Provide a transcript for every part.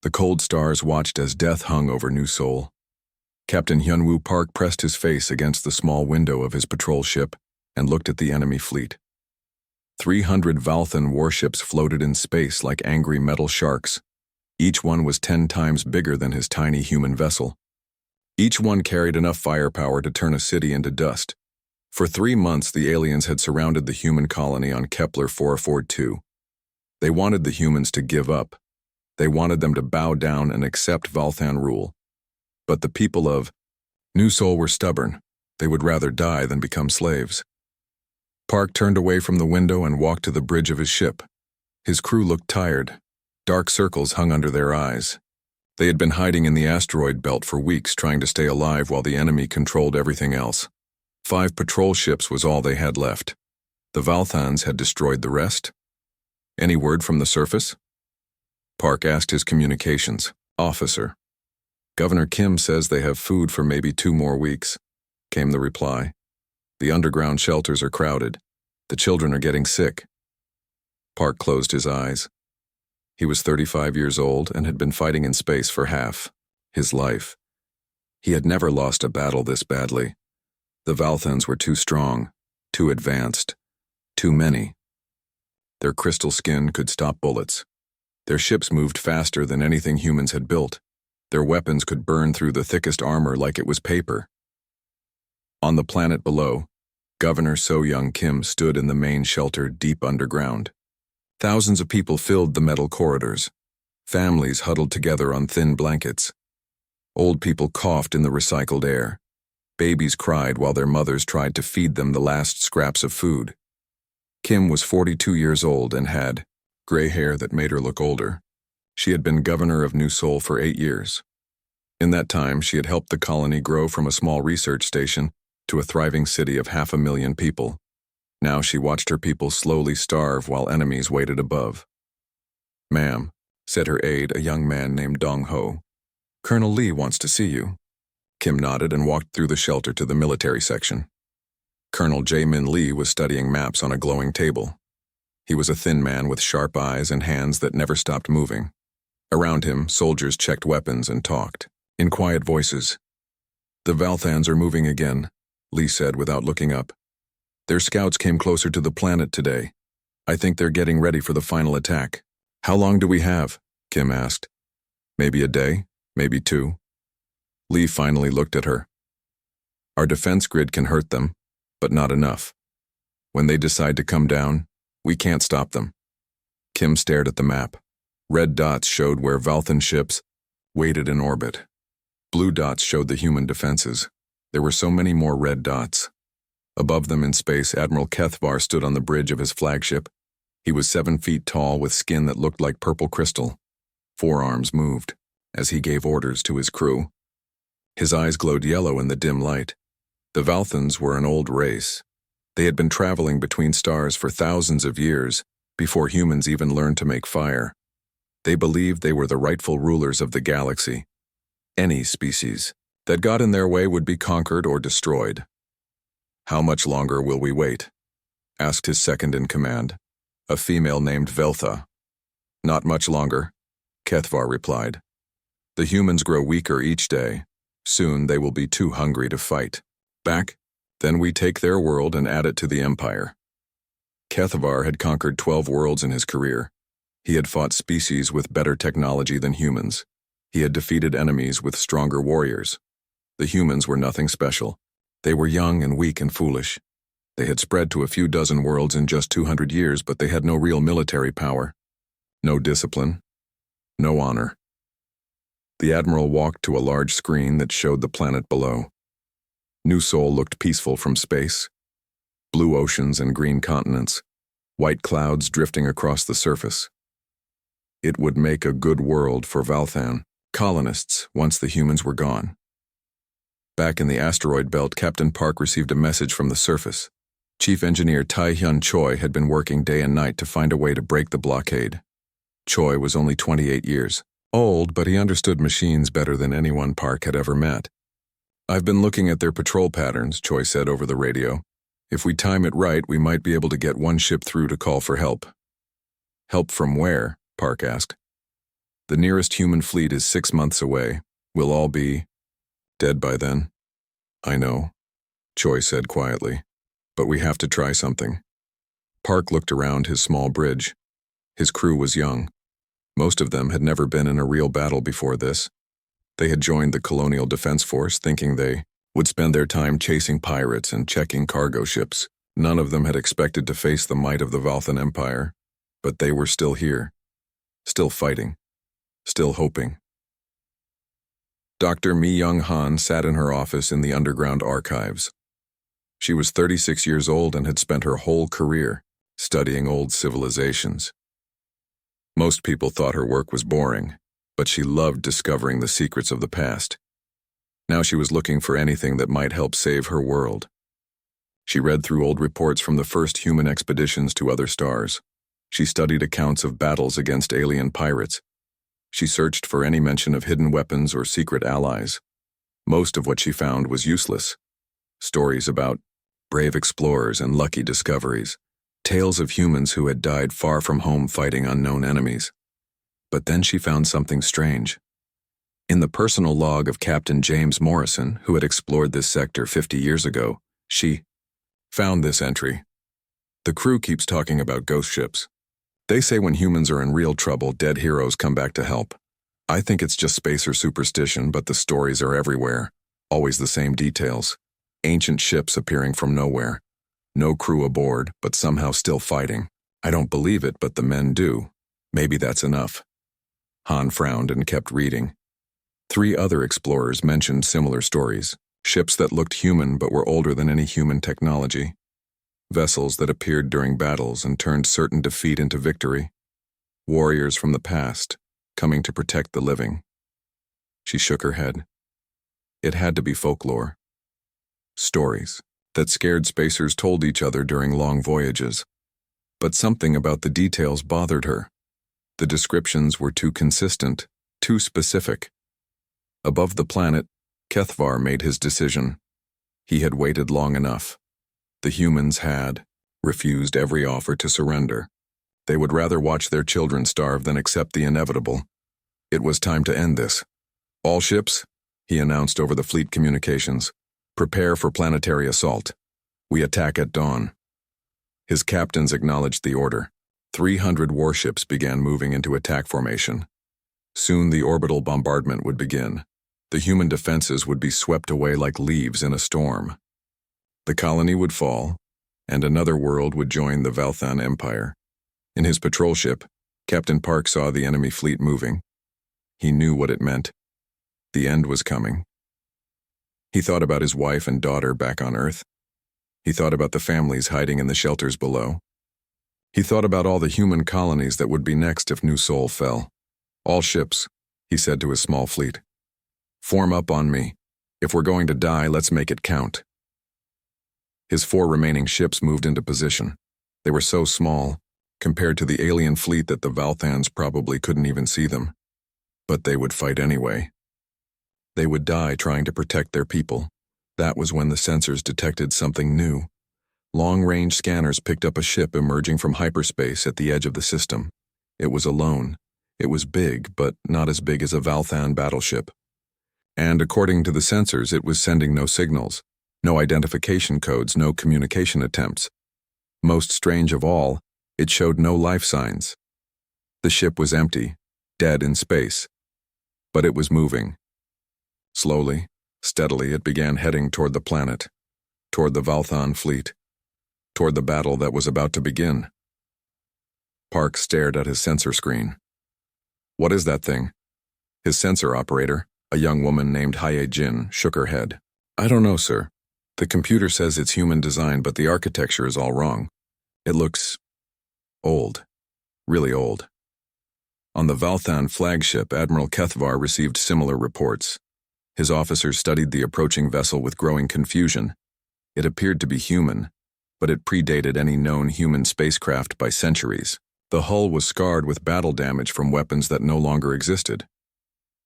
The cold stars watched as death hung over New Seoul. Captain Hyunwoo Park pressed his face against the small window of his patrol ship and looked at the enemy fleet. 300 Valthan warships floated in space like angry metal sharks. Each one was 10 times bigger than his tiny human vessel. Each one carried enough firepower to turn a city into dust. For 3 months, the aliens had surrounded the human colony on Kepler 442. They wanted the humans to give up. They wanted them to bow down and accept Valthan rule. But the people of New Seoul were stubborn. They would rather die than become slaves. Park turned away from the window and walked to the bridge of his ship. His crew looked tired. Dark circles hung under their eyes. They had been hiding in the asteroid belt for weeks, trying to stay alive while the enemy controlled everything else. 5 patrol ships was all they had left. The Valthans had destroyed the rest. Any word from the surface? Park asked his communications officer. Governor Kim says they have food for maybe 2 more weeks, came the reply. The underground shelters are crowded. The children are getting sick. Park closed his eyes. He was 35 years old and had been fighting in space for half his life. He had never lost a battle this badly. The Valthans were too strong, too advanced, too many. Their crystal skin could stop bullets. Their ships moved faster than anything humans had built. Their weapons could burn through the thickest armor like it was paper. On the planet below, Governor So-young Kim stood in the main shelter deep underground. Thousands of people filled the metal corridors. Families huddled together on thin blankets. Old people coughed in the recycled air. Babies cried while their mothers tried to feed them the last scraps of food. Kim was 42 years old and had gray hair that made her look older. She had been governor of New Seoul for 8 years. In that time, she had helped the colony grow from a small research station to a thriving city of 500,000 people. Now she watched her people slowly starve while enemies waited above. "Ma'am," said her aide, a young man named Dong Ho. "Colonel Lee wants to see you." Kim nodded and walked through the shelter to the military section. Colonel Jae-min Lee was studying maps on a glowing table. He was a thin man with sharp eyes and hands that never stopped moving. Around him, soldiers checked weapons and talked, in quiet voices. "The Valthans are moving again," Lee said without looking up. "Their scouts came closer to the planet today. I think they're getting ready for the final attack." "How long do we have?" Kim asked. "Maybe a day, maybe 2. Lee finally looked at her. "Our defense grid can hurt them, but not enough. When they decide to come down, we can't stop them." Kim stared at the map. Red dots showed where Valthan ships waited in orbit. Blue dots showed the human defenses. There were so many more red dots. Above them in space, Admiral Kethvar stood on the bridge of his flagship. He was 7 feet tall with skin that looked like purple crystal. 4 arms moved as he gave orders to his crew. His eyes glowed yellow in the dim light. The Valthans were an old race. They had been traveling between stars for thousands of years before humans even learned to make fire. They believed they were the rightful rulers of the galaxy. Any species that got in their way would be conquered or destroyed. "How much longer will we wait?" asked his second-in-command, a female named Veltha. "Not much longer," Kethvar replied. "The humans grow weaker each day. Soon they will be too hungry to fight back. Then we take their world and add it to the Empire." Kethvar had conquered 12 worlds in his career. He had fought species with better technology than humans. He had defeated enemies with stronger warriors. The humans were nothing special. They were young and weak and foolish. They had spread to a few dozen worlds in just 200 years, but they had no real military power. No discipline. No honor. The Admiral walked to a large screen that showed the planet below. New Seoul looked peaceful from space. Blue oceans and green continents. White clouds drifting across the surface. It would make a good world for Valthan colonists once the humans were gone. Back in the asteroid belt, Captain Park received a message from the surface. Chief Engineer Tae-hyun Choi had been working day and night to find a way to break the blockade. Choi was only 28 years old, but he understood machines better than anyone Park had ever met. "I've been looking at their patrol patterns," Choi said over the radio. "If we time it right, we might be able to get one ship through to call for help." "Help from where?" Park asked. The nearest human fleet is 6 months away. We'll all be dead by then. I know, Choi said quietly, but we have to try something. Park looked around his small bridge. His crew was young. Most of them had never been in a real battle before this. They had joined the Colonial Defense Force thinking they would spend their time chasing pirates and checking cargo ships. None of them had expected to face the might of the Valthan Empire, but they were still here, still fighting, still hoping. Dr. Mi-Young Han sat in her office in the underground archives. She was 36 years old and had spent her whole career studying old civilizations. Most people thought her work was boring, but she loved discovering the secrets of the past. Now she was looking for anything that might help save her world. She read through old reports from the first human expeditions to other stars. She studied accounts of battles against alien pirates. She searched for any mention of hidden weapons or secret allies. Most of what she found was useless. Stories about brave explorers and lucky discoveries. Tales of humans who had died far from home fighting unknown enemies. But then she found something strange. In the personal log of Captain James Morrison, who had explored this sector 50 years ago, she found this entry. The crew keeps talking about ghost ships. They say when humans are in real trouble, dead heroes come back to help. I think it's just spacer superstition, but the stories are everywhere. Always the same details. Ancient ships appearing from nowhere. No crew aboard, but somehow still fighting. I don't believe it, but the men do. Maybe that's enough. Han frowned and kept reading. 3 other explorers mentioned similar stories. Ships that looked human but were older than any human technology. Vessels that appeared during battles and turned certain defeat into victory. Warriors from the past, coming to protect the living. She shook her head. It had to be folklore. Stories that scared spacers told each other during long voyages. But something about the details bothered her. The descriptions were too consistent, too specific. Above the planet, Kethvar made his decision. He had waited long enough. The humans had refused every offer to surrender. They would rather watch their children starve than accept the inevitable. It was time to end this. All ships, he announced over the fleet communications, prepare for planetary assault. We attack at dawn. His captains acknowledged the order. 300 warships began moving into attack formation. Soon the orbital bombardment would begin. The human defenses would be swept away like leaves in a storm. The colony would fall, and another world would join the Valthan Empire. In his patrol ship, Captain Park saw the enemy fleet moving. He knew what it meant. The end was coming. He thought about his wife and daughter back on Earth. He thought about the families hiding in the shelters below. He thought about all the human colonies that would be next if New Sol fell. All ships, he said to his small fleet. Form up on me. If we're going to die, let's make it count. His 4 remaining ships moved into position. They were so small, compared to the alien fleet, that the Valthans probably couldn't even see them. But they would fight anyway. They would die trying to protect their people. That was when the sensors detected something new. Long-range scanners picked up a ship emerging from hyperspace at the edge of the system. It was alone. It was big, but not as big as a Valthan battleship. And according to the sensors, it was sending no signals, no identification codes, no communication attempts. Most strange of all, it showed no life signs. The ship was empty, dead in space. But it was moving. Slowly, steadily, it began heading toward the planet, toward the Valthan fleet, toward the battle that was about to begin. Park stared at his sensor screen. What is that thing? His sensor operator, a young woman named Haye Jin, shook her head. I don't know, sir. The computer says it's human design, but the architecture is all wrong. It looks old, really old. On the Valthan flagship, Admiral Kethvar received similar reports. His officers studied the approaching vessel with growing confusion. It appeared to be human, but it predated any known human spacecraft by centuries. The hull was scarred with battle damage from weapons that no longer existed.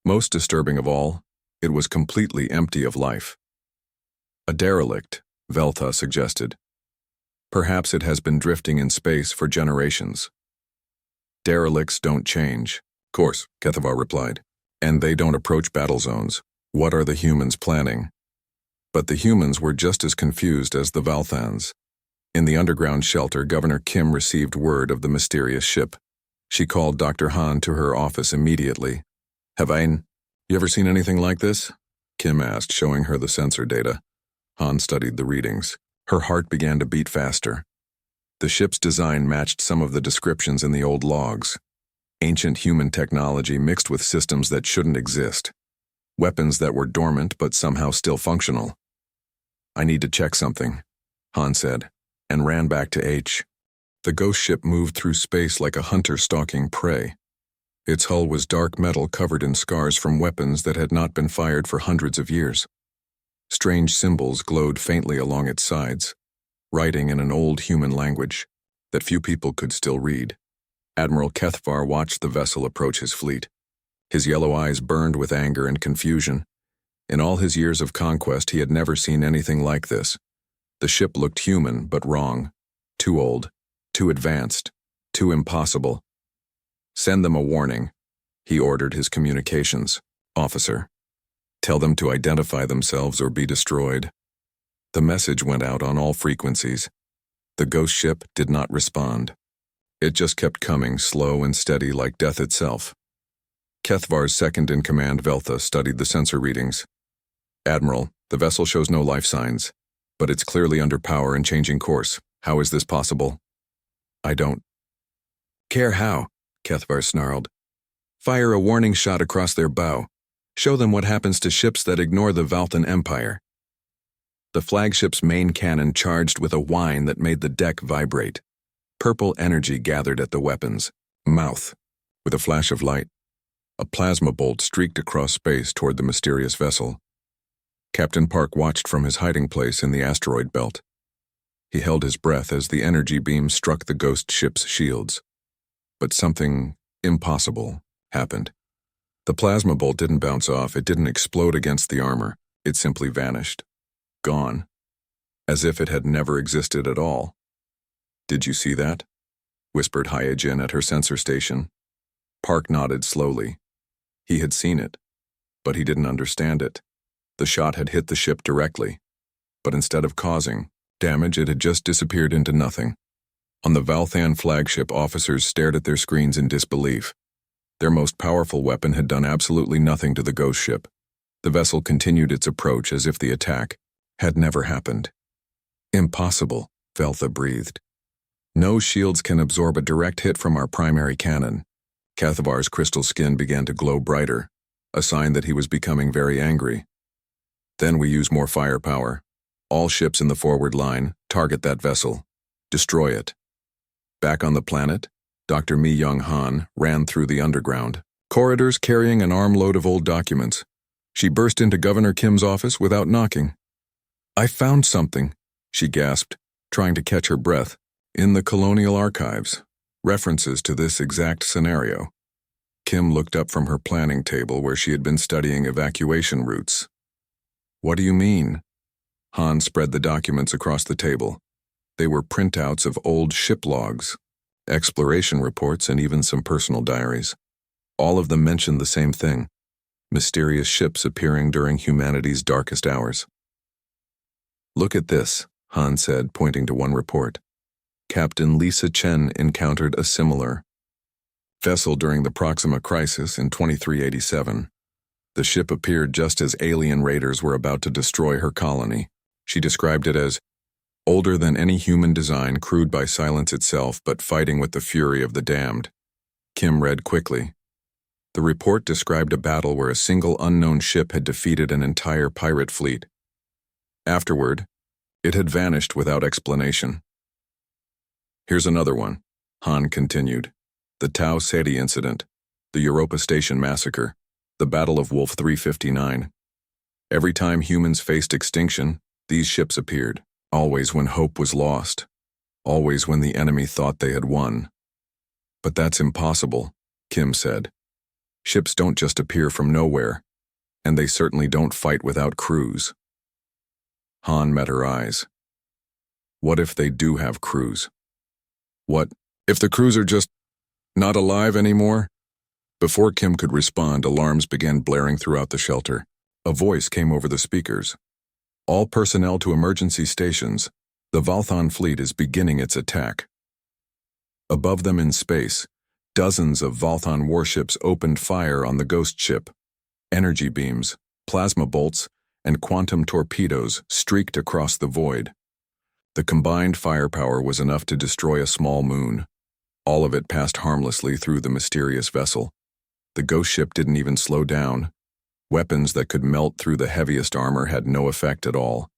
Most disturbing of all, it was completely empty of life. A derelict, Velta suggested. Perhaps it has been drifting in space for generations. Derelicts don't change, Course, Kethavar replied. And they don't approach battle zones. What are the humans planning? But the humans were just as confused as the Valthans. In the underground shelter, Governor Kim received word of the mysterious ship. She called Dr. Han to her office immediately. You ever seen anything like this? Kim asked, showing her the sensor data. Han studied the readings. Her heart began to beat faster. The ship's design matched some of the descriptions in the old logs. Ancient human technology mixed with systems that shouldn't exist. Weapons that were dormant but somehow still functional. I need to check something, Han said, and ran back to H. The ghost ship moved through space like a hunter stalking prey. Its hull was dark metal covered in scars from weapons that had not been fired for hundreds of years. Strange symbols glowed faintly along its sides, writing in an old human language that few people could still read. Admiral Kethvar watched the vessel approach his fleet. His yellow eyes burned with anger and confusion. In all his years of conquest, he had never seen anything like this. The ship looked human, but wrong. Too old, too advanced, too impossible. Send them a warning, he ordered his communications officer. Tell them to identify themselves or be destroyed. The message went out on all frequencies. The ghost ship did not respond. It just kept coming, slow and steady like death itself. Kethvar's second-in-command Veltha studied the sensor readings. Admiral, the vessel shows no life signs, but it's clearly under power and changing course. How is this possible? I don't care how, Kethvar snarled. Fire a warning shot across their bow. Show them what happens to ships that ignore the Valthan Empire. The flagship's main cannon charged with a whine that made the deck vibrate. Purple energy gathered at the weapon's mouth. With a flash of light, a plasma bolt streaked across space toward the mysterious vessel. Captain Park watched from his hiding place in the asteroid belt. He held his breath as the energy beam struck the ghost ship's shields. But something impossible happened. The plasma bolt didn't bounce off, it didn't explode against the armor, it simply vanished. Gone. As if it had never existed at all. Did you see that? Whispered Hyojin at her sensor station. Park nodded slowly. He had seen it, but he didn't understand it. The shot had hit the ship directly, but instead of causing damage, it had just disappeared into nothing. On the Valthan flagship, officers stared at their screens in disbelief. Their most powerful weapon had done absolutely nothing to the ghost ship. The vessel continued its approach as if the attack had never happened. Impossible, Veltha breathed. No shields can absorb a direct hit from our primary cannon. Kathavar's crystal skin began to glow brighter, a sign that he was becoming very angry. Then we use more firepower. All ships in the forward line, target that vessel. Destroy it. Back on the planet, Dr. Mi Young Han ran through the underground corridors carrying an armload of old documents. She burst into Governor Kim's office without knocking. I found something, she gasped, trying to catch her breath. In the colonial archives, references to this exact scenario. Kim looked up from her planning table where she had been studying evacuation routes. What do you mean? Han spread the documents across the table. They were printouts of old ship logs, exploration reports, and even some personal diaries. All of them mentioned the same thing: mysterious ships appearing during humanity's darkest hours. Look at this, Han said, pointing to one report. Captain Lisa Chen encountered a similar vessel during the Proxima Crisis in 2387. The ship appeared just as alien raiders were about to destroy her colony. She described it as older than any human design, crewed by silence itself, but fighting with the fury of the damned. Kim read quickly. The report described a battle where a single unknown ship had defeated an entire pirate fleet. Afterward, it had vanished without explanation. Here's another one, Han continued. The Tau Ceti incident, the Europa Station massacre, the Battle of Wolf 359. Every time humans faced extinction, these ships appeared, always when hope was lost, always when the enemy thought they had won. But that's impossible, Kim said. Ships don't just appear from nowhere, and they certainly don't fight without crews. Han met her eyes. What if they do have crews? What if the crews are just not alive anymore? Before Kim could respond, alarms began blaring throughout the shelter. A voice came over the speakers. All personnel to emergency stations. The Valthon fleet is beginning its attack. Above them in space, dozens of Valthon warships opened fire on the ghost ship. Energy beams, plasma bolts, and quantum torpedoes streaked across the void. The combined firepower was enough to destroy a small moon. All of it passed harmlessly through the mysterious vessel. The ghost ship didn't even slow down. Weapons that could melt through the heaviest armor had no effect at all.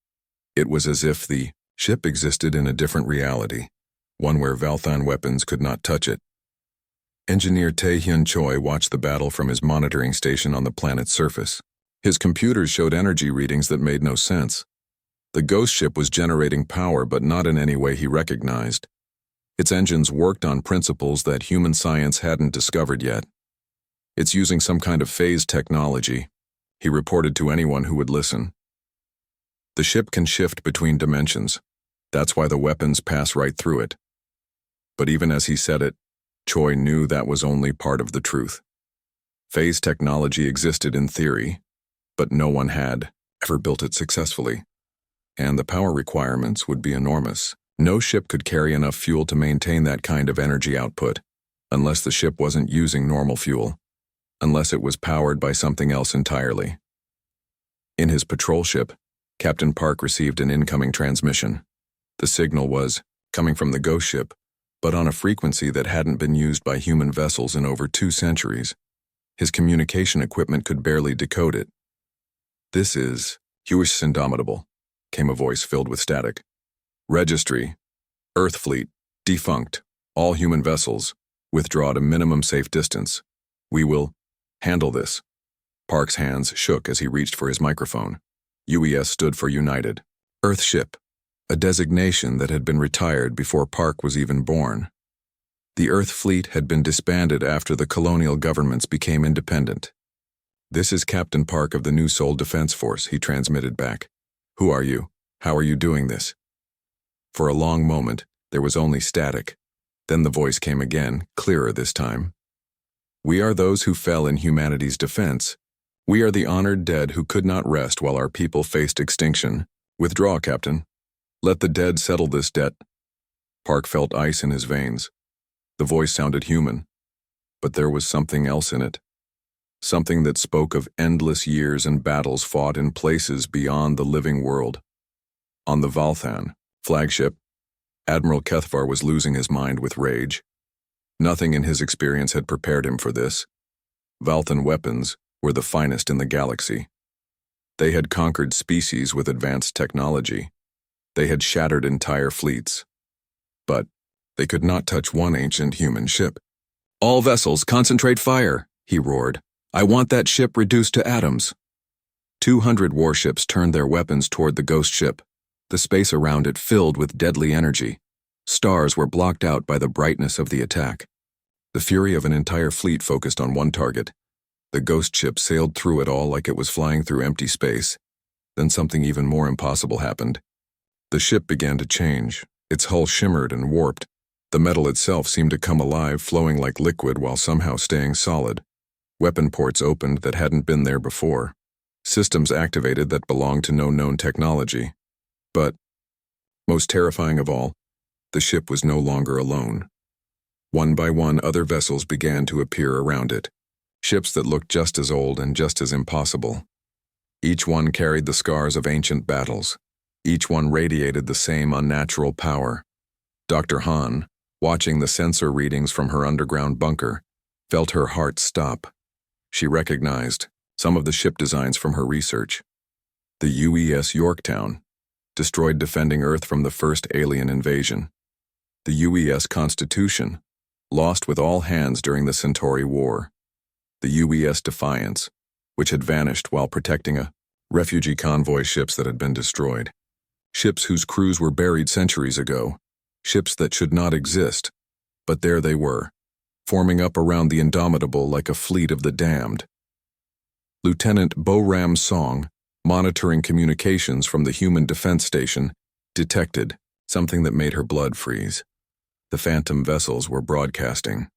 It was as if the ship existed in a different reality, one where Valthon weapons could not touch it. Engineer Tae-hyun Choi watched the battle from his monitoring station on the planet's surface. His computers showed energy readings that made no sense. The ghost ship was generating power, but not in any way he recognized. Its engines worked on principles that human science hadn't discovered yet. It's using some kind of phase technology, he reported to anyone who would listen. The ship can shift between dimensions. That's why the weapons pass right through it. But even as he said it, Choi knew that was only part of the truth. Phase technology existed in theory, but no one had ever built it successfully. And the power requirements would be enormous. No ship could carry enough fuel to maintain that kind of energy output, unless the ship wasn't using normal fuel, unless it was powered by something else entirely. In his patrol ship, Captain Park received an incoming transmission. The signal was coming from the ghost ship, but on a frequency that hadn't been used by human vessels in over 2 centuries. His communication equipment could barely decode it. "This is Huish Indomitable," came a voice filled with static. "Registry. Earth fleet. Defunct. All human vessels. Withdraw to minimum safe distance. We will handle this." Park's hands shook as he reached for his microphone. UES stood for United. Earth ship, a designation that had been retired before Park was even born. The Earth fleet had been disbanded after the colonial governments became independent. "This is Captain Park of the New Seoul Defense Force," he transmitted back. "Who are you? How are you doing this?" For a long moment, there was only static. Then the voice came again, clearer this time. "We are those who fell in humanity's defense. We are the honored dead who could not rest while our people faced extinction. Withdraw, Captain. Let the dead settle this debt." Park felt ice in his veins. The voice sounded human, but there was something else in it. Something that spoke of endless years and battles fought in places beyond the living world. On the Valthan flagship, Admiral Kethvar was losing his mind with rage. Nothing in his experience had prepared him for this. Valthan weapons were the finest in the galaxy. They had conquered species with advanced technology. They had shattered entire fleets. But they could not touch one ancient human ship. "All vessels, concentrate fire," he roared. "I want that ship reduced to atoms." 200 warships turned their weapons toward the ghost ship, the space around it filled with deadly energy. Stars were blocked out by the brightness of the attack. The fury of an entire fleet focused on one target. The ghost ship sailed through it all like it was flying through empty space. Then something even more impossible happened. The ship began to change. Its hull shimmered and warped. The metal itself seemed to come alive, flowing like liquid while somehow staying solid. Weapon ports opened that hadn't been there before. Systems activated that belonged to no known technology. But, most terrifying of all, the ship was no longer alone. One by one, other vessels began to appear around it. Ships that looked just as old and just as impossible. Each one carried the scars of ancient battles. Each one radiated the same unnatural power. Dr. Han, watching the sensor readings from her underground bunker, felt her heart stop. She recognized some of the ship designs from her research. The UES Yorktown, destroyed defending Earth from the first alien invasion. The UES Constitution, lost with all hands during the Centauri War. The UES Defiance, which had vanished while protecting a refugee convoy ships that had been destroyed. Ships whose crews were buried centuries ago. Ships that should not exist. But there they were, forming up around the Indomitable like a fleet of the damned. Lieutenant Bo-Ram Song, monitoring communications from the Human Defense Station, detected something that made her blood freeze. The phantom vessels were broadcasting.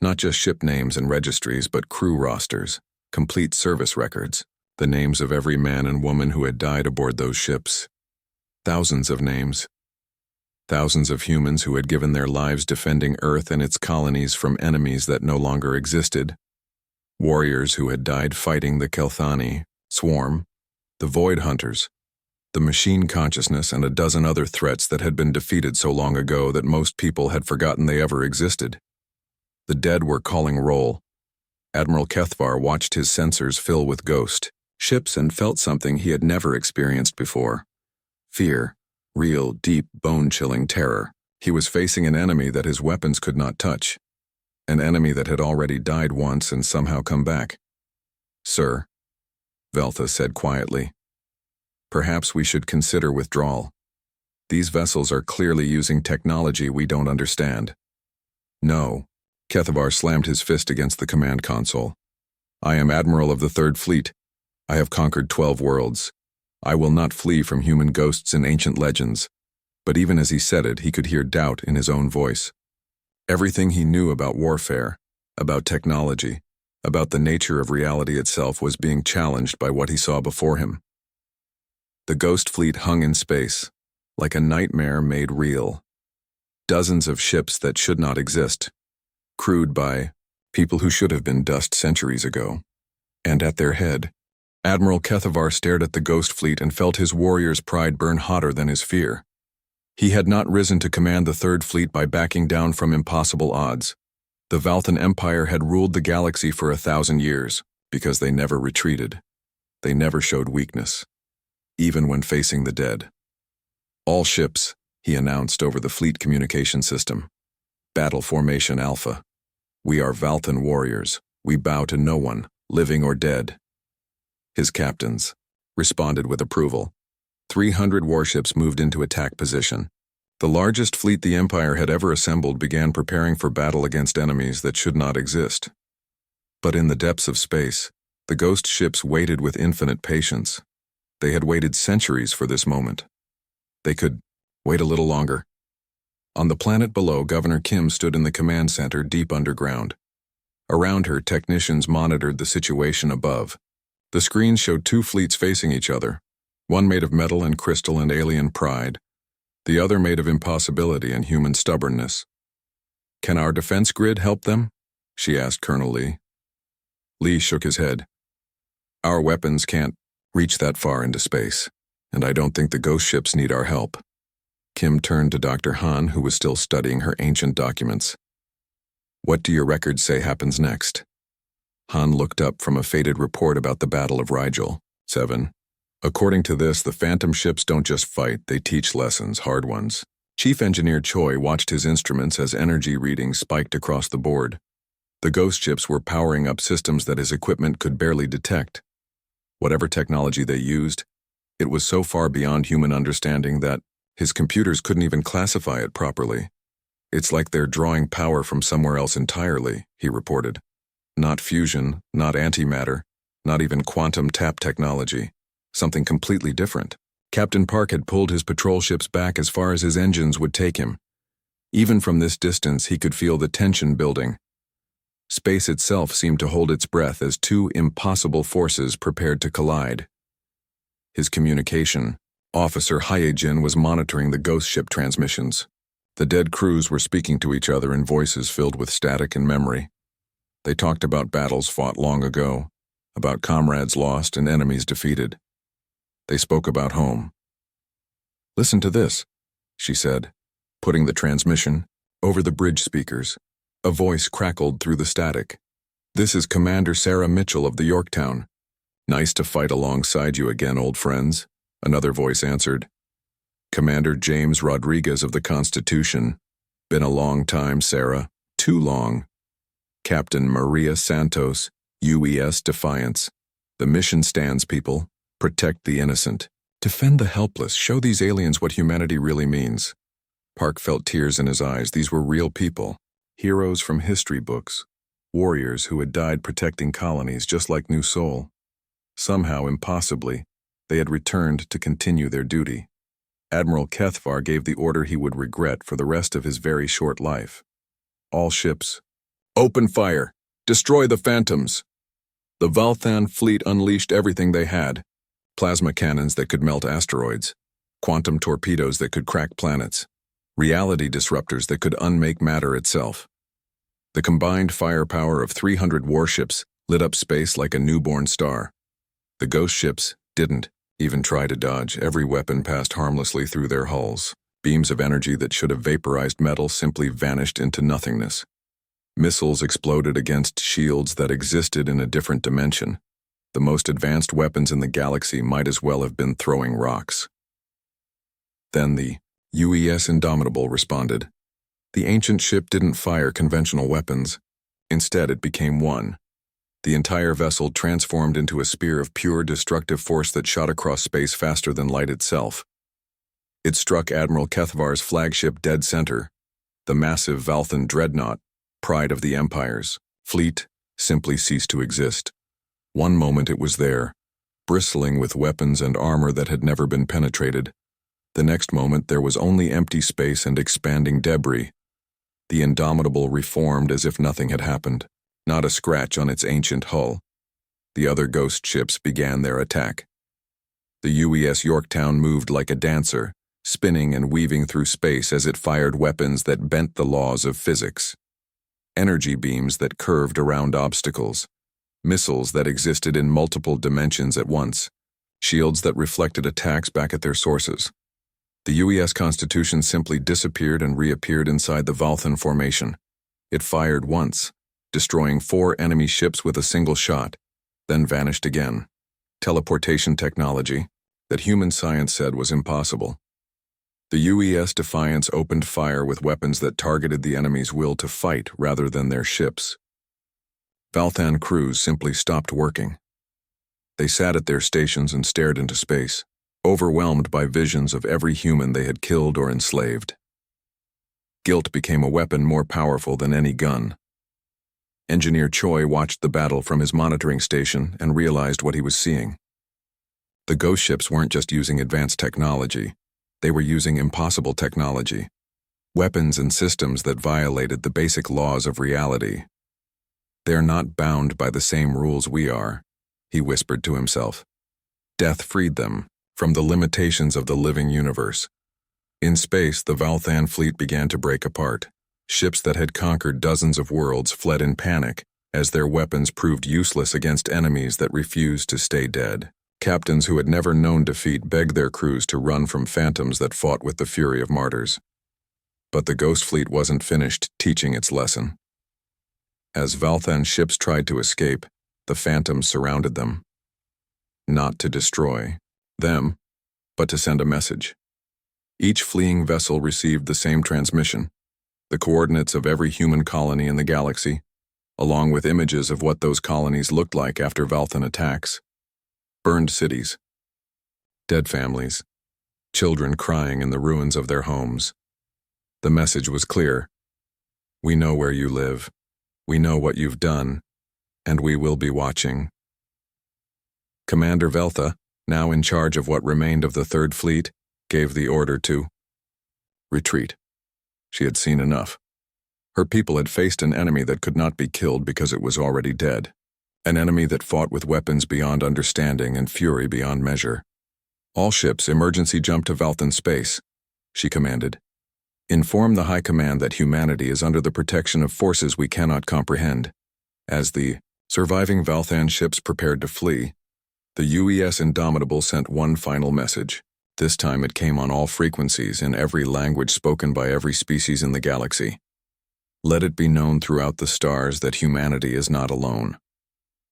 Not just ship names and registries, but crew rosters, complete service records, the names of every man and woman who had died aboard those ships. Thousands of names. Thousands of humans who had given their lives defending Earth and its colonies from enemies that no longer existed. Warriors who had died fighting the Kelthani, Swarm, the Void Hunters, the Machine Consciousness, and a dozen other threats that had been defeated so long ago that most people had forgotten they ever existed. The dead were calling roll. Admiral Kethvar watched his sensors fill with ghost ships and felt something he had never experienced before. Fear, real, deep, bone-chilling terror. He was facing an enemy that his weapons could not touch. An enemy that had already died once and somehow come back. "Sir," Veltha said quietly, "perhaps we should consider withdrawal. These vessels are clearly using technology we don't understand." "No." Kethvar slammed his fist against the command console. "I am Admiral of the Third Fleet. I have conquered 12 worlds. I will not flee from human ghosts and ancient legends." But even as he said it, he could hear doubt in his own voice. Everything he knew about warfare, about technology, about the nature of reality itself was being challenged by what he saw before him. The Ghost Fleet hung in space, like a nightmare made real. Dozens of ships that should not exist, crewed by people who should have been dust centuries ago. And at their head, Admiral Kethvar stared at the Ghost Fleet and felt his warrior's pride burn hotter than his fear. He had not risen to command the Third Fleet by backing down from impossible odds. The Valthan Empire had ruled the galaxy for 1,000 years, because they never retreated. They never showed weakness, even when facing the dead. "All ships," he announced over the fleet communication system. "Battle Formation Alpha. We are Valthan warriors. We bow to no one, living or dead." His captains responded with approval. 300 warships moved into attack position. The largest fleet the Empire had ever assembled began preparing for battle against enemies that should not exist. But in the depths of space, the ghost ships waited with infinite patience. They had waited centuries for this moment. They could wait a little longer. On the planet below, Governor Kim stood in the command center deep underground. Around her, technicians monitored the situation above. The screen showed 2 fleets facing each other, one made of metal and crystal and alien pride, the other made of impossibility and human stubbornness. "Can our defense grid help them?" she asked Colonel Lee. Lee shook his head. "Our weapons can't reach that far into space, and I don't think the ghost ships need our help." Kim turned to Dr. Han, who was still studying her ancient documents. "What do your records say happens next?" Han looked up from a faded report about the Battle of Rigel. 7. "According to this, the Phantom ships don't just fight, they teach lessons, hard ones." Chief Engineer Choi watched his instruments as energy readings spiked across the board. The ghost ships were powering up systems that his equipment could barely detect. Whatever technology they used, it was so far beyond human understanding that his computers couldn't even classify it properly. "It's like they're drawing power from somewhere else entirely," he reported. "Not fusion, not antimatter, not even quantum tap technology. Something completely different." Captain Park had pulled his patrol ships back as far as his engines would take him. Even from this distance, he could feel the tension building. Space itself seemed to hold its breath as 2 impossible forces prepared to collide. His communication officer Hyejin was monitoring the ghost ship transmissions. The dead crews were speaking to each other in voices filled with static and memory. They talked about battles fought long ago, about comrades lost and enemies defeated. They spoke about home. "Listen to this," she said, putting the transmission over the bridge speakers. A voice crackled through the static. "This is Commander Sarah Mitchell of the Yorktown. Nice to fight alongside you again, old friends," another voice answered. "Commander James Rodriguez of the Constitution. Been a long time, Sarah. Too long. Captain Maria Santos, UES Defiance. The mission stands, people. Protect the innocent. Defend the helpless. Show these aliens what humanity really means." Park felt tears in his eyes. These were real people. Heroes from history books. Warriors who had died protecting colonies just like New Sol. Somehow, impossibly, they had returned to continue their duty. Admiral Kethvar gave the order he would regret for the rest of his very short life. "All ships, Open fire! Destroy the phantoms! The Valthan fleet unleashed everything they had. Plasma cannons that could melt asteroids, quantum torpedoes that could crack planets, reality disruptors that could unmake matter itself. The combined firepower of 300 warships lit up space like a newborn star. The ghost ships didn't even try to dodge. Every weapon passed harmlessly through their hulls. Beams of energy that should have vaporized metal simply vanished into nothingness. Missiles exploded against shields that existed in a different dimension. The most advanced weapons in the galaxy might as well have been throwing rocks. Then the UES Indomitable responded. The ancient ship didn't fire conventional weapons. Instead, it became one. The entire vessel transformed into a spear of pure destructive force that shot across space faster than light itself. It struck Admiral Kethvar's flagship dead center. The massive Valthan dreadnought, pride of the Empire's fleet, simply ceased to exist. One moment it was there, bristling with weapons and armor that had never been penetrated. The next moment there was only empty space and expanding debris. The Indomitable reformed as if nothing had happened, not a scratch on its ancient hull. The other ghost ships began their attack. The UES Yorktown moved like a dancer, spinning and weaving through space as it fired weapons that bent the laws of physics. Energy beams that curved around obstacles, missiles that existed in multiple dimensions at once, shields that reflected attacks back at their sources. The UES Constitution simply disappeared and reappeared inside the Valthan formation. It fired once, destroying 4 enemy ships with a single shot, then vanished again. Teleportation technology that human science said was impossible. The UES Defiance opened fire with weapons that targeted the enemy's will to fight rather than their ships. Valthan crews simply stopped working. They sat at their stations and stared into space, overwhelmed by visions of every human they had killed or enslaved. Guilt became a weapon more powerful than any gun. Engineer Choi watched the battle from his monitoring station and realized what he was seeing. The ghost ships weren't just using advanced technology. They were using impossible technology, weapons and systems that violated the basic laws of reality. They're not bound by the same rules we are, he whispered to himself. Death freed them from the limitations of the living universe. In space, the Valthan fleet began to break apart. Ships that had conquered dozens of worlds fled in panic as their weapons proved useless against enemies that refused to stay dead. Captains who had never known defeat begged their crews to run from phantoms that fought with the fury of martyrs. But the Ghost Fleet wasn't finished teaching its lesson. As Valthan ships tried to escape, the phantoms surrounded them. Not to destroy them, but to send a message. Each fleeing vessel received the same transmission, the coordinates of every human colony in the galaxy, along with images of what those colonies looked like after Valthan attacks. Burned cities, dead families, children crying in the ruins of their homes. The message was clear. We know where you live, we know what you've done, and we will be watching. Commander Veltha, now in charge of what remained of the Third Fleet, gave the order to retreat. She had seen enough. Her people had faced an enemy that could not be killed because it was already dead. An enemy that fought with weapons beyond understanding and fury beyond measure. All ships emergency jump to Valthan space, she commanded. Inform the High Command that humanity is under the protection of forces we cannot comprehend. As the surviving Valthan ships prepared to flee, the UES Indomitable sent one final message. This time it came on all frequencies in every language spoken by every species in the galaxy. Let it be known throughout the stars that humanity is not alone.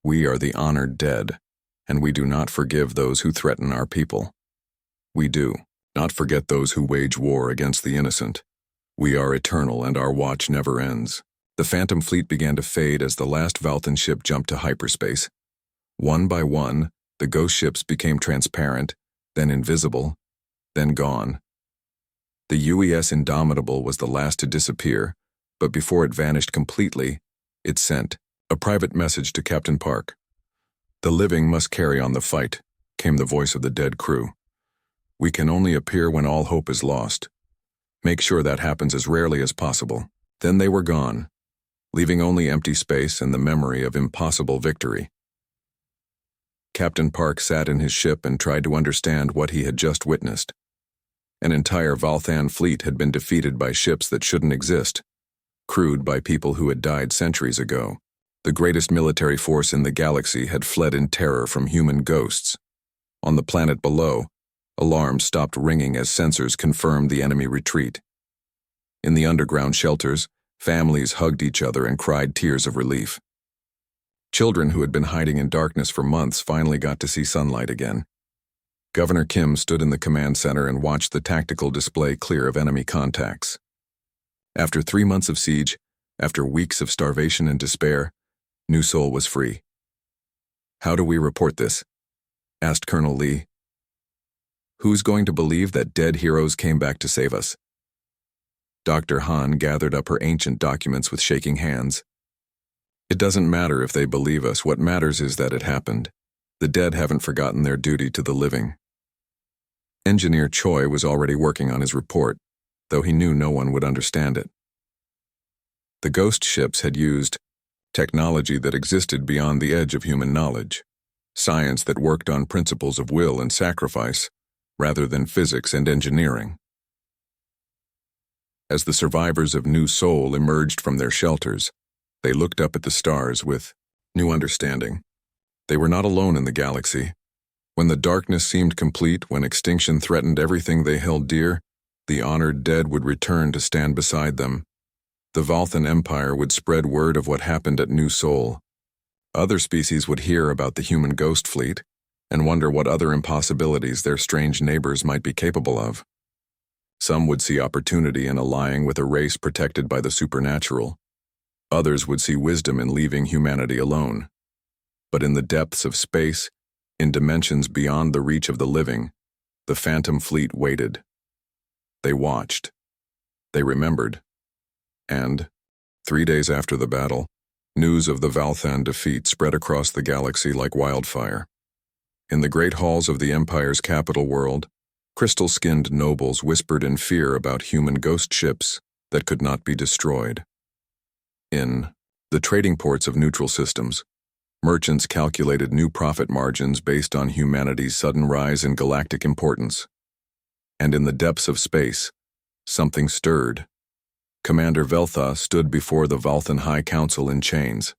We are the honored dead, and we do not forgive those who threaten our people. We do not forget those who wage war against the innocent. We are eternal and our watch never ends. The Phantom Fleet began to fade as the last Valthan ship jumped to hyperspace. One by one, the ghost ships became transparent, then invisible, then gone. The UES Indomitable was the last to disappear, but before it vanished completely, it sent a private message to Captain Park. The living must carry on the fight, came the voice of the dead crew. We can only appear when all hope is lost. Make sure that happens as rarely as possible. Then they were gone. leaving only empty space and the memory of impossible victory. Captain Park sat in his ship and tried to understand what he had just witnessed. An entire Valthan fleet had been defeated by ships that shouldn't exist, crewed by people who had died centuries ago. The greatest military force in the galaxy had fled in terror from human ghosts. On the planet below, alarms stopped ringing as sensors confirmed the enemy retreat. In the underground shelters, families hugged each other and cried tears of relief. Children who had been hiding in darkness for months finally got to see sunlight again. Governor Kim stood in the command center and watched the tactical display clear of enemy contacts. After 3 months of siege, after weeks of starvation and despair, New Sol was free. "How do we report this?" asked Colonel Lee. "Who's going to believe that dead heroes came back to save us?" Dr. Han gathered up her ancient documents with shaking hands. "It doesn't matter if they believe us. What matters is that it happened. The dead haven't forgotten their duty to the living." Engineer Choi was already working on his report, though he knew no one would understand it. The ghost ships had used technology that existed beyond the edge of human knowledge, science that worked on principles of will and sacrifice, rather than physics and engineering. As the survivors of New Sol emerged from their shelters, they looked up at the stars with new understanding. They were not alone in the galaxy. When the darkness seemed complete, when extinction threatened everything they held dear, the honored dead would return to stand beside them. The Valthan Empire would spread word of what happened at New Sol. Other species would hear about the human ghost fleet and wonder what other impossibilities their strange neighbors might be capable of. Some would see opportunity in allying with a race protected by the supernatural. Others would see wisdom in leaving humanity alone. But in the depths of space, in dimensions beyond the reach of the living, the Phantom Fleet waited. They watched. They remembered. And, 3 days after the battle, news of the Valthan defeat spread across the galaxy like wildfire. In the great halls of the Empire's capital world, crystal-skinned nobles whispered in fear about human ghost ships that could not be destroyed. In the trading ports of neutral systems, merchants calculated new profit margins based on humanity's sudden rise in galactic importance. And in the depths of space, something stirred. Commander Veltha stood before the Valthan High Council in chains.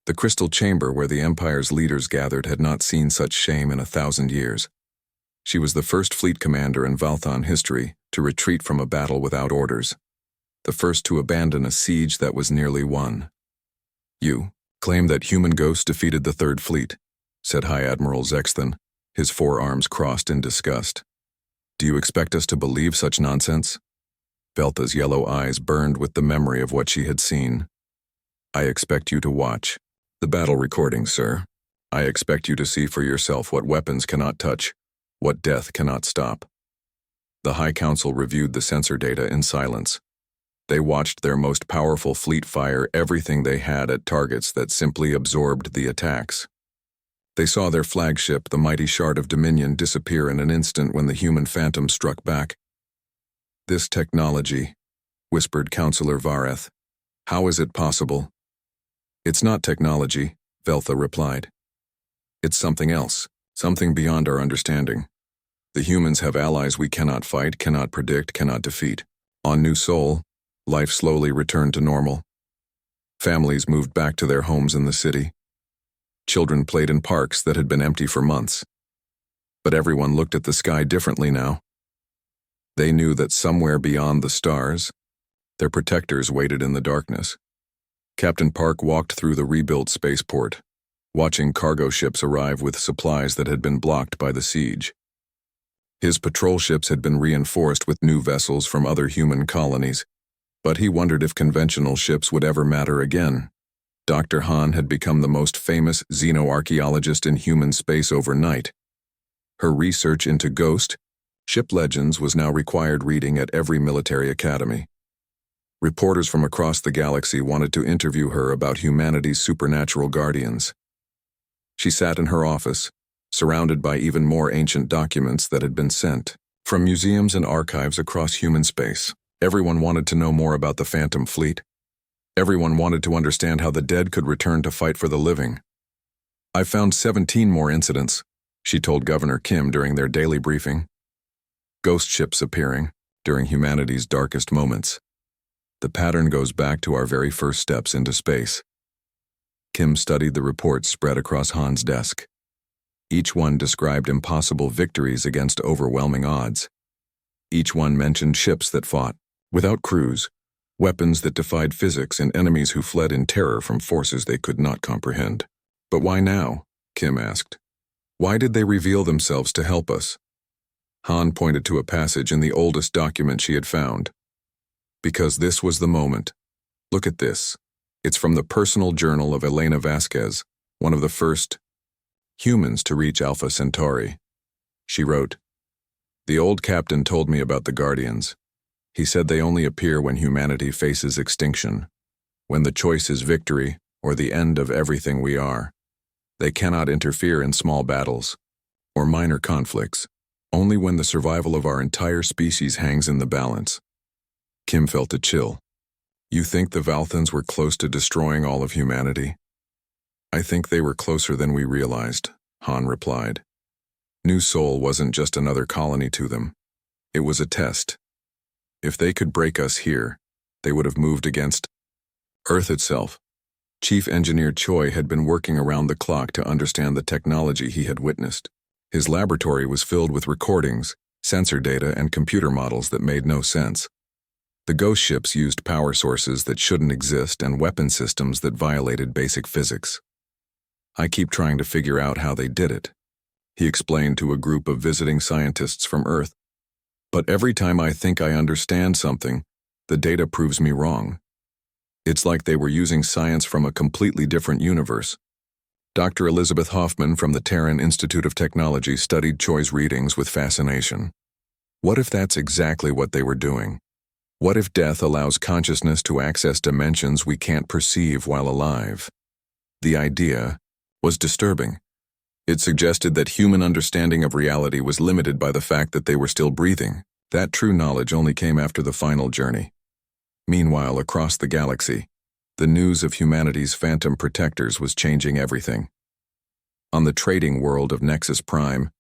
The crystal chamber where the Empire's leaders gathered had not seen such shame in 1,000 years. She was the first fleet commander in Valthan history to retreat from a battle without orders, the first to abandon a siege that was nearly won. "You claim that human ghosts defeated the Third Fleet," said High Admiral Zexthan, his forearms crossed in disgust. "Do you expect us to believe such nonsense?" Veltha's yellow eyes burned with the memory of what she had seen. "I expect you to watch the battle recording, sir. I expect you to see for yourself what weapons cannot touch, what death cannot stop." The High Council reviewed the sensor data in silence. They watched their most powerful fleet fire everything they had at targets that simply absorbed the attacks. They saw their flagship, the mighty Shard of Dominion, disappear in an instant when the human phantom struck back. "This technology," whispered Counselor Vareth. "How is it possible?" "It's not technology," Veltha replied. "It's something else, something beyond our understanding. The humans have allies we cannot fight, cannot predict, cannot defeat." On New Sol, life slowly returned to normal. Families moved back to their homes in the city. Children played in parks that had been empty for months. But everyone looked at the sky differently now. They knew that somewhere beyond the stars, their protectors waited in the darkness. Captain Park walked through the rebuilt spaceport, watching cargo ships arrive with supplies that had been blocked by the siege. His patrol ships had been reinforced with new vessels from other human colonies, but he wondered if conventional ships would ever matter again. Dr. Han had become the most famous xenoarchaeologist in human space overnight. Her research into ghost ship legends was now required reading at every military academy. Reporters from across the galaxy wanted to interview her about humanity's supernatural guardians. She sat in her office, surrounded by even more ancient documents that had been sent from museums and archives across human space. Everyone wanted to know more about the Phantom Fleet. Everyone wanted to understand how the dead could return to fight for the living. "I found 17 more incidents," she told Governor Kim during their daily briefing. "Ghost ships appearing during humanity's darkest moments. The pattern goes back to our very first steps into space." Kim studied the reports spread across Han's desk. Each one described impossible victories against overwhelming odds. Each one mentioned ships that fought without crews, weapons that defied physics, and enemies who fled in terror from forces they could not comprehend. "But why now?" Kim asked. "Why did they reveal themselves to help us?" Han pointed to a passage in the oldest document she had found. "Because this was the moment. Look at this. It's from the personal journal of Elena Vasquez, one of the first humans to reach Alpha Centauri." She wrote, "The old captain told me about the Guardians. He said they only appear when humanity faces extinction, when the choice is victory or the end of everything we are. They cannot interfere in small battles or minor conflicts, only when the survival of our entire species hangs in the balance." Kim felt a chill. "You think the Valthans were close to destroying all of humanity?" "I think they were closer than we realized," Han replied. New Sol wasn't just another colony to them. It was a test. If they could break us here, they would have moved against Earth itself. Chief Engineer Choi had been working around the clock to understand the technology he had witnessed. His laboratory was filled with recordings, sensor data, and computer models that made no sense. The ghost ships used power sources that shouldn't exist and weapon systems that violated basic physics. "I keep trying to figure out how they did it," he explained to a group of visiting scientists from Earth. "But every time I think I understand something, the data proves me wrong. It's like they were using science from a completely different universe." Dr. Elizabeth Hoffman from the Terran Institute of Technology studied Choi's readings with fascination. What if that's exactly what they were doing? What if death allows consciousness to access dimensions we can't perceive while alive? The idea was disturbing. It suggested that human understanding of reality was limited by the fact that they were still breathing. That true knowledge only came after the final journey. Meanwhile, across the galaxy, the news of humanity's phantom protectors was changing everything. On the trading world of Nexus Prime,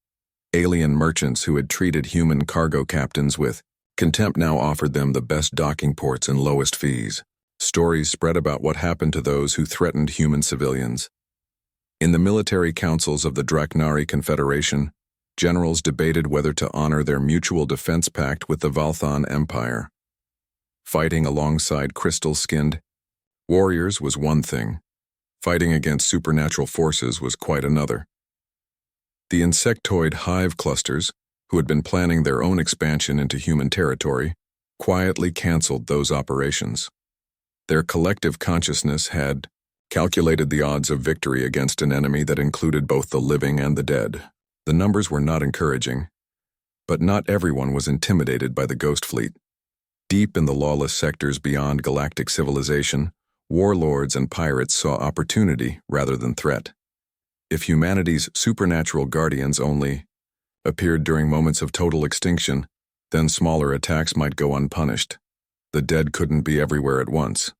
alien merchants who had treated human cargo captains with contempt now offered them the best docking ports and lowest fees. Stories spread about what happened to those who threatened human civilians. In the military councils of the Draknari Confederation, generals debated whether to honor their mutual defense pact with the Valthan Empire. Fighting alongside crystal-skinned warriors was one thing. Fighting against supernatural forces was quite another. The insectoid hive clusters, who had been planning their own expansion into human territory, quietly canceled those operations. Their collective consciousness had calculated the odds of victory against an enemy that included both the living and the dead. The numbers were not encouraging, but not everyone was intimidated by the Ghost Fleet. Deep in the lawless sectors beyond galactic civilization, warlords and pirates saw opportunity rather than threat. If humanity's supernatural guardians only appeared during moments of total extinction, then smaller attacks might go unpunished. The dead couldn't be everywhere at once.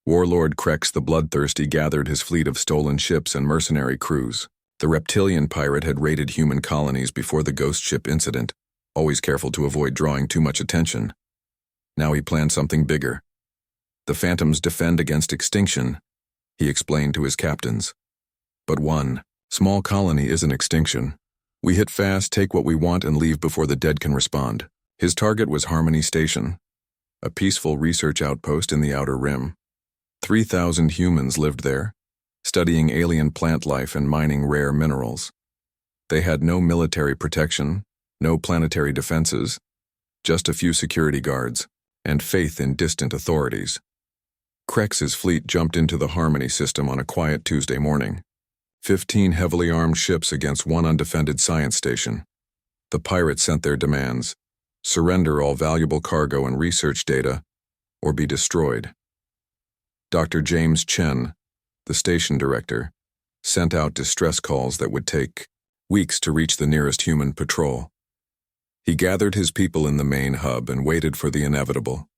Warlord Krex the Bloodthirsty gathered his fleet of stolen ships and mercenary crews. The reptilian pirate had raided human colonies before the ghost ship incident, always careful to avoid drawing too much attention. Now he planned something bigger. "The Phantoms defend against extinction," he explained to his captains. "But one small colony isn't extinction. We hit fast, take what we want, and leave before the dead can respond." His target was Harmony Station, a peaceful research outpost in the Outer Rim. 3,000 humans lived there, studying alien plant life and mining rare minerals. They had no military protection, no planetary defenses, just a few security guards, and faith in distant authorities. Krex's fleet jumped into the Harmony system on a quiet Tuesday morning. 15 heavily armed ships against one undefended science station. The pirates sent their demands: surrender all valuable cargo and research data, or be destroyed. Dr. James Chen, the station director, sent out distress calls that would take weeks to reach the nearest human patrol. He gathered his people in the main hub and waited for the inevitable.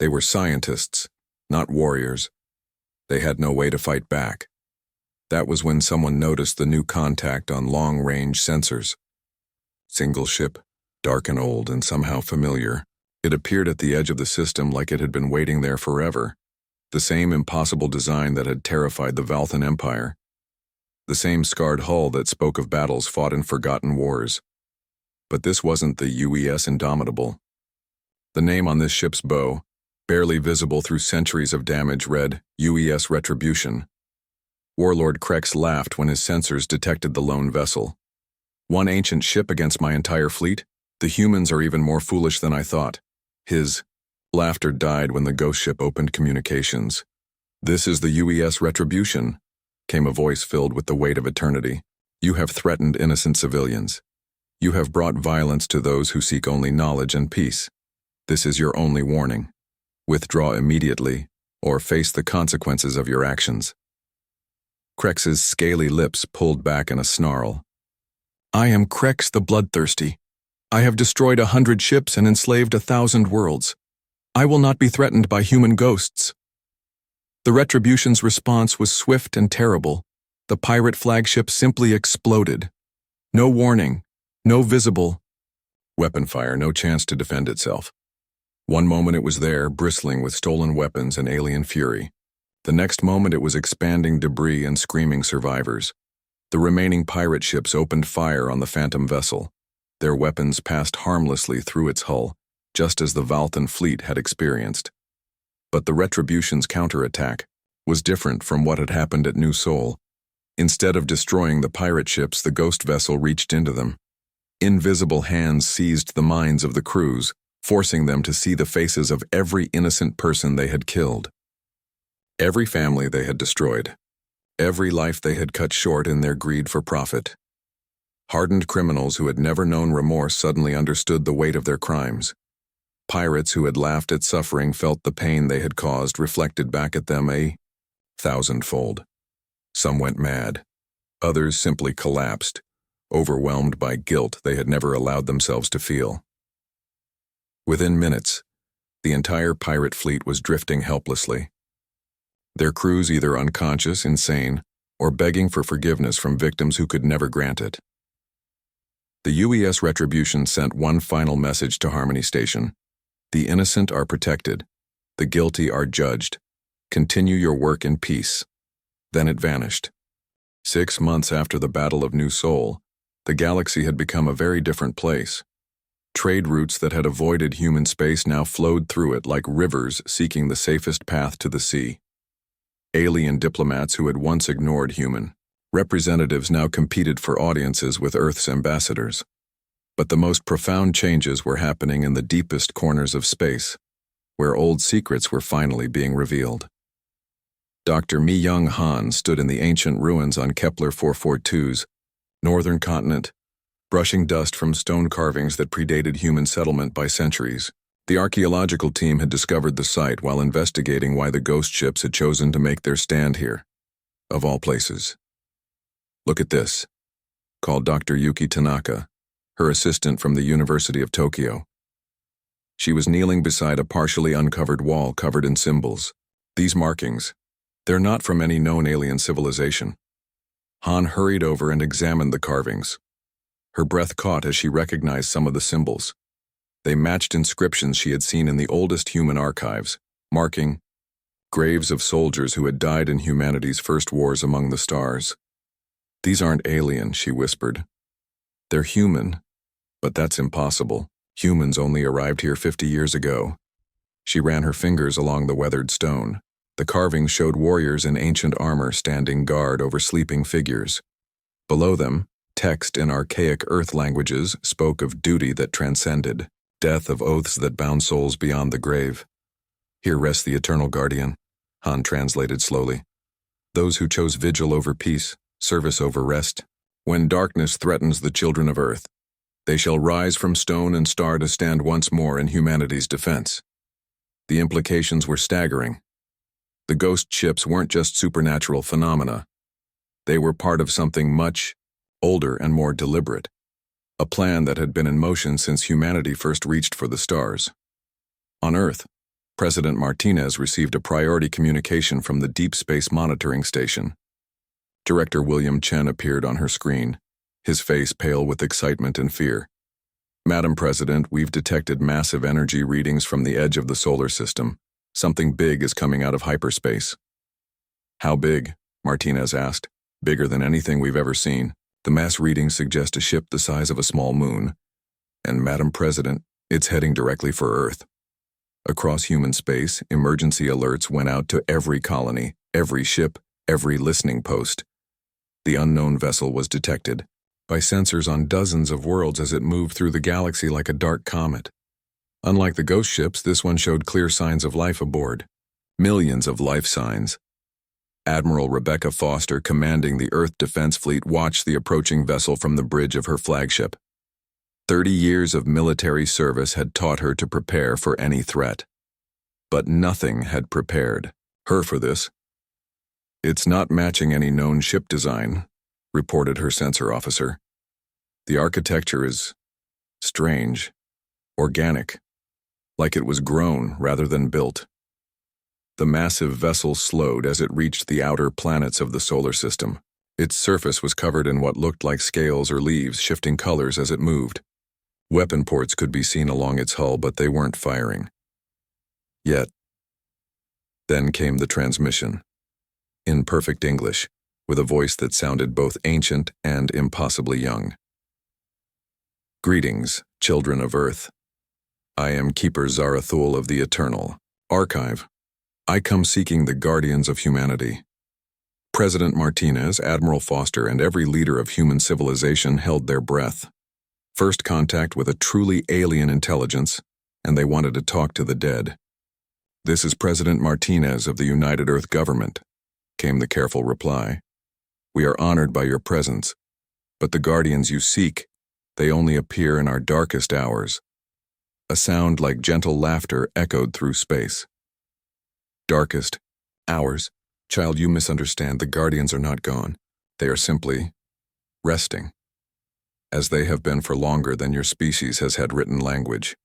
They were scientists, not warriors. They had no way to fight back. That was when someone noticed the new contact on long-range sensors. Single ship, dark and old and somehow familiar. It appeared at the edge of the system like it had been waiting there forever. The same impossible design that had terrified the Valthan Empire. The same scarred hull that spoke of battles fought in forgotten wars. But this wasn't the UES Indomitable. The name on this ship's bow, barely visible through centuries of damage, read UES Retribution. Warlord Krex laughed when his sensors detected the lone vessel. One ancient ship against my entire fleet? The humans are even more foolish than I thought. His laughter died when the ghost ship opened communications. This is the UES Retribution, came a voice filled with the weight of eternity. You have threatened innocent civilians. You have brought violence to those who seek only knowledge and peace. This is your only warning. Withdraw immediately, or face the consequences of your actions. Krex's scaly lips pulled back in a snarl. I am Krex the Bloodthirsty. I have destroyed 100 ships and enslaved 1,000 worlds. I will not be threatened by human ghosts. The Retribution's response was swift and terrible. The pirate flagship simply exploded. No warning, no visible weapon fire, no chance to defend itself. One moment it was there, bristling with stolen weapons and alien fury. The next moment it was expanding debris and screaming survivors. The remaining pirate ships opened fire on the phantom vessel. Their weapons passed harmlessly through its hull, just as the Valthan fleet had experienced. But the Retribution's counterattack was different from what had happened at New Sol. Instead of destroying the pirate ships, the ghost vessel reached into them. Invisible hands seized the minds of the crews, forcing them to see the faces of every innocent person they had killed. Every family they had destroyed. Every life they had cut short in their greed for profit. Hardened criminals who had never known remorse suddenly understood the weight of their crimes. Pirates who had laughed at suffering felt the pain they had caused reflected back at them 1,000-fold. Some went mad. Others simply collapsed, overwhelmed by guilt they had never allowed themselves to feel. Within minutes, the entire pirate fleet was drifting helplessly. Their crews either unconscious, insane, or begging for forgiveness from victims who could never grant it. The UES Retribution sent one final message to Harmony Station. The innocent are protected. The guilty are judged. Continue your work in peace. Then it vanished. 6 months after the Battle of New Sol, the galaxy had become a very different place. Trade routes that had avoided human space now flowed through it like rivers seeking the safest path to the sea. Alien diplomats who had once ignored human representatives now competed for audiences with Earth's ambassadors. But the most profound changes were happening in the deepest corners of space, where old secrets were finally being revealed. Dr. Mi-Young Han stood in the ancient ruins on Kepler 442's northern continent, brushing dust from stone carvings that predated human settlement by centuries. The archaeological team had discovered the site while investigating why the ghost ships had chosen to make their stand here, of all places. Look at this, called Dr. Yuki Tanaka, her assistant from the University of Tokyo. She was kneeling beside a partially uncovered wall covered in symbols. These markings, they're not from any known alien civilization. Han hurried over and examined the carvings. Her breath caught as she recognized some of the symbols. They matched inscriptions she had seen in the oldest human archives, marking graves of soldiers who had died in humanity's first wars among the stars. These aren't alien, she whispered. They're human, but that's impossible. Humans only arrived here 50 years ago. She ran her fingers along the weathered stone. The carvings showed warriors in ancient armor standing guard over sleeping figures. Below them, text in archaic Earth languages spoke of duty that transcended, death of oaths that bound souls beyond the grave. Here rests the eternal guardian, Han translated slowly. Those who chose vigil over peace, service over rest. When darkness threatens the children of Earth, they shall rise from stone and star to stand once more in humanity's defense. The implications were staggering. The ghost ships weren't just supernatural phenomena. They were part of something much older and more deliberate, a plan that had been in motion since humanity first reached for the stars. On Earth, President Martinez received a priority communication from the Deep Space Monitoring Station. Director William Chen appeared on her screen, his face pale with excitement and fear. Madam President, we've detected massive energy readings from the edge of the solar system. Something big is coming out of hyperspace. How big? Martinez asked. Bigger than anything we've ever seen. The mass readings suggest a ship the size of a small moon. And Madam President, it's heading directly for Earth. Across human space, emergency alerts went out to every colony, every ship, every listening post. The unknown vessel was detected by sensors on dozens of worlds as it moved through the galaxy like a dark comet. Unlike the ghost ships, this one showed clear signs of life aboard. Millions of life signs. Admiral Rebecca Foster, commanding the Earth Defense Fleet, watched the approaching vessel from the bridge of her flagship. 30 years of military service had taught her to prepare for any threat. But nothing had prepared her for this. It's not matching any known ship design, reported her sensor officer. The architecture is strange, organic, like it was grown rather than built. The massive vessel slowed as it reached the outer planets of the solar system. Its surface was covered in what looked like scales or leaves, shifting colors as it moved. Weapon ports could be seen along its hull, but they weren't firing. Yet. Then came the transmission. In perfect English, with a voice that sounded both ancient and impossibly young. Greetings, children of Earth. I am Keeper Zarathul of the Eternal Archive. I come seeking the guardians of humanity. President Martinez, Admiral Foster, and every leader of human civilization held their breath. First contact with a truly alien intelligence, and they wanted to talk to the dead. This is President Martinez of the United Earth Government, came the careful reply. We are honored by your presence, but the guardians you seek, they only appear in our darkest hours. A sound like gentle laughter echoed through space. Darkest hours? Child, you misunderstand. The guardians are not gone. They are simply resting, as they have been for longer than your species has had written language.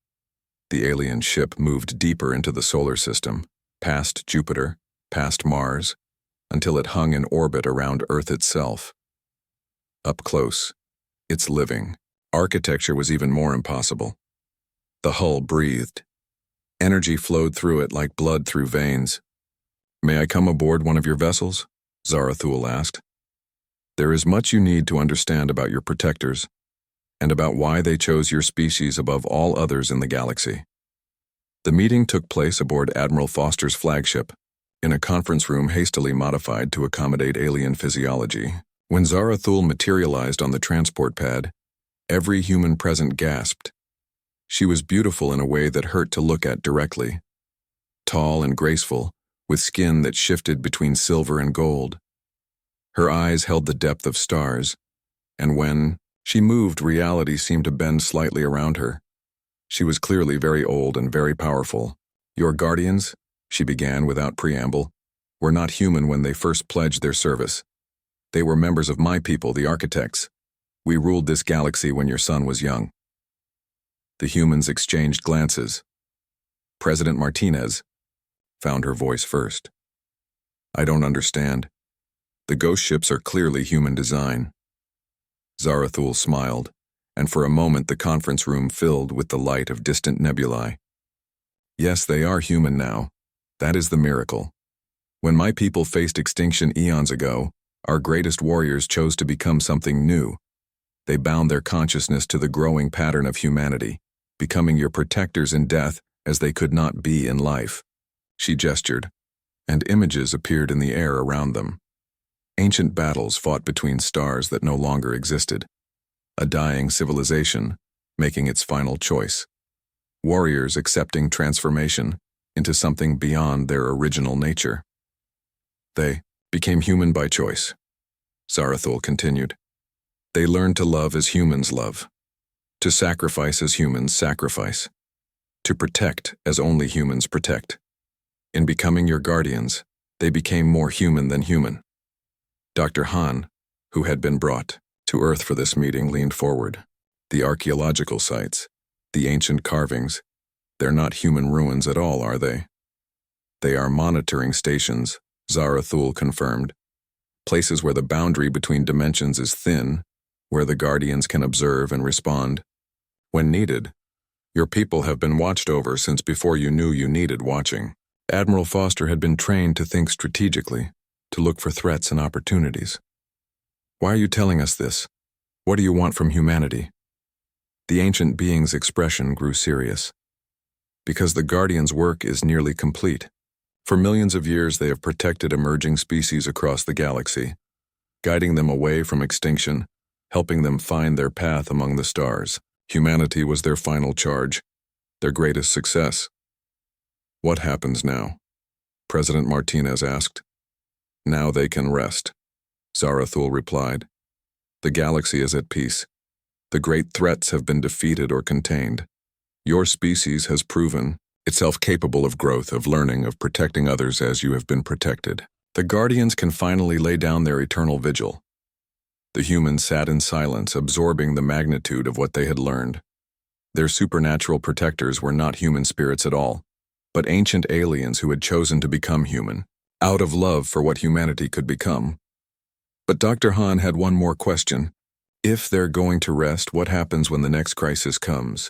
The alien ship moved deeper into the solar system, past Jupiter, past Mars, until it hung in orbit around Earth itself. Up close, its living architecture was even more impossible. The hull breathed. Energy flowed through it like blood through veins. May I come aboard one of your vessels? Zarathul asked. There is much you need to understand about your protectors, and about why they chose your species above all others in the galaxy. The meeting took place aboard Admiral Foster's flagship, in a conference room hastily modified to accommodate alien physiology. When Zarathul materialized on the transport pad, every human present gasped. She was beautiful in a way that hurt to look at directly. Tall and graceful, with skin that shifted between silver and gold. Her eyes held the depth of stars, and when she moved, reality seemed to bend slightly around her. She was clearly very old and very powerful. Your guardians, she began without preamble, were not human when they first pledged their service. They were members of my people, the architects. We ruled this galaxy when your son was young. The humans exchanged glances. President Martinez found her voice first. I don't understand. The ghost ships are clearly human design. Zarathul smiled, and for a moment the conference room filled with the light of distant nebulae. Yes, they are human now. That is the miracle. When my people faced extinction eons ago, our greatest warriors chose to become something new. They bound their consciousness to the growing pattern of humanity, becoming your protectors in death as they could not be in life. She gestured, and images appeared in the air around them. Ancient battles fought between stars that no longer existed. A dying civilization making its final choice. Warriors accepting transformation into something beyond their original nature. They became human by choice, Zarathul continued. They learned to love as humans love, to sacrifice as humans sacrifice, to protect as only humans protect. In becoming your guardians, they became more human than human. Dr. Han, who had been brought to Earth for this meeting, leaned forward. The archaeological sites, the ancient carvings, they're not human ruins at all, are they? They are monitoring stations, Zarathul confirmed. Places where the boundary between dimensions is thin, where the Guardians can observe and respond when needed. Your people have been watched over since before you knew you needed watching. Admiral Foster had been trained to think strategically, to look for threats and opportunities. Why are you telling us this? What do you want from humanity? The ancient being's expression grew serious. Because the Guardians' work is nearly complete. For millions of years they have protected emerging species across the galaxy, guiding them away from extinction, helping them find their path among the stars. Humanity was their final charge, their greatest success. What happens now? President Martinez asked. Now they can rest, Zarathul replied. The galaxy is at peace. The great threats have been defeated or contained. Your species has proven itself capable of growth, of learning, of protecting others as you have been protected. The Guardians can finally lay down their eternal vigil. The humans sat in silence, absorbing the magnitude of what they had learned. Their supernatural protectors were not human spirits at all, but ancient aliens who had chosen to become human, out of love for what humanity could become. But Dr. Han had one more question. If they're going to rest, what happens when the next crisis comes?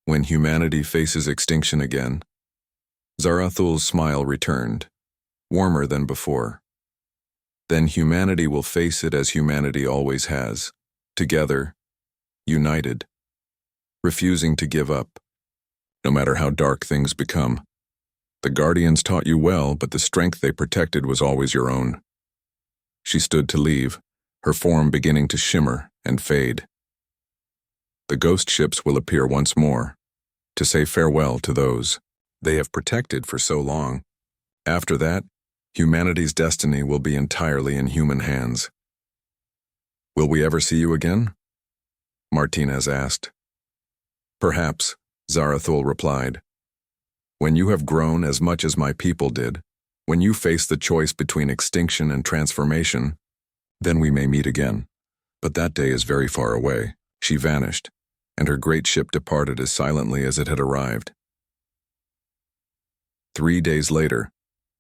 When humanity faces extinction again? Zarathul's smile returned, warmer than before. Then humanity will face it as humanity always has, together, united, refusing to give up, no matter how dark things become. The Guardians taught you well, but the strength they protected was always your own. She stood to leave, her form beginning to shimmer and fade. The ghost ships will appear once more, to say farewell to those they have protected for so long. After that, humanity's destiny will be entirely in human hands. Will we ever see you again? Martinez asked. Perhaps, Zarathul replied. When you have grown as much as my people did, when you face the choice between extinction and transformation, then we may meet again. But that day is very far away. She vanished, and her great ship departed as silently as it had arrived. 3 days later,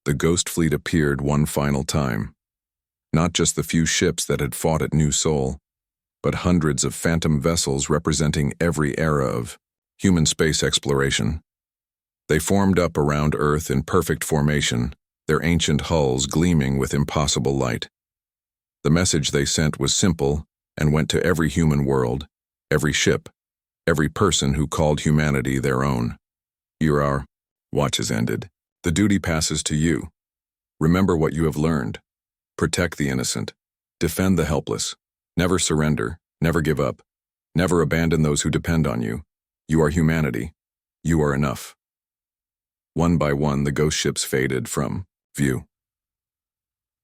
the Ghost Fleet appeared one final time. Not just the few ships that had fought at New Sol, but hundreds of phantom vessels representing every era of human space exploration. They formed up around Earth in perfect formation, their ancient hulls gleaming with impossible light. The message they sent was simple and went to every human world, every ship, every person who called humanity their own. Your watch has ended. The duty passes to you. Remember what you have learned. Protect the innocent. Defend the helpless. Never surrender. Never give up. Never abandon those who depend on you. You are humanity. You are enough. One by one, the ghost ships faded from view.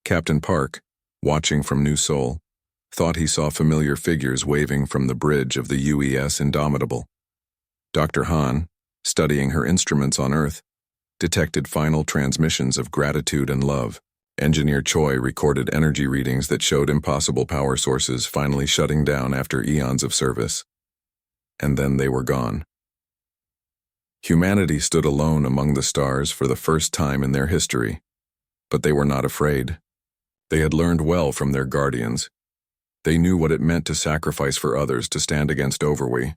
Captain Park, watching from New Sol, thought he saw familiar figures waving from the bridge of the UES Indomitable. Dr. Han, studying her instruments on Earth, detected final transmissions of gratitude and love. Engineer Choi recorded energy readings that showed impossible power sources finally shutting down after eons of service. And then they were gone. Humanity stood alone among the stars for the first time in their history, but they were not afraid. They had learned well from their guardians. They knew what it meant to sacrifice for others, to stand against overwe,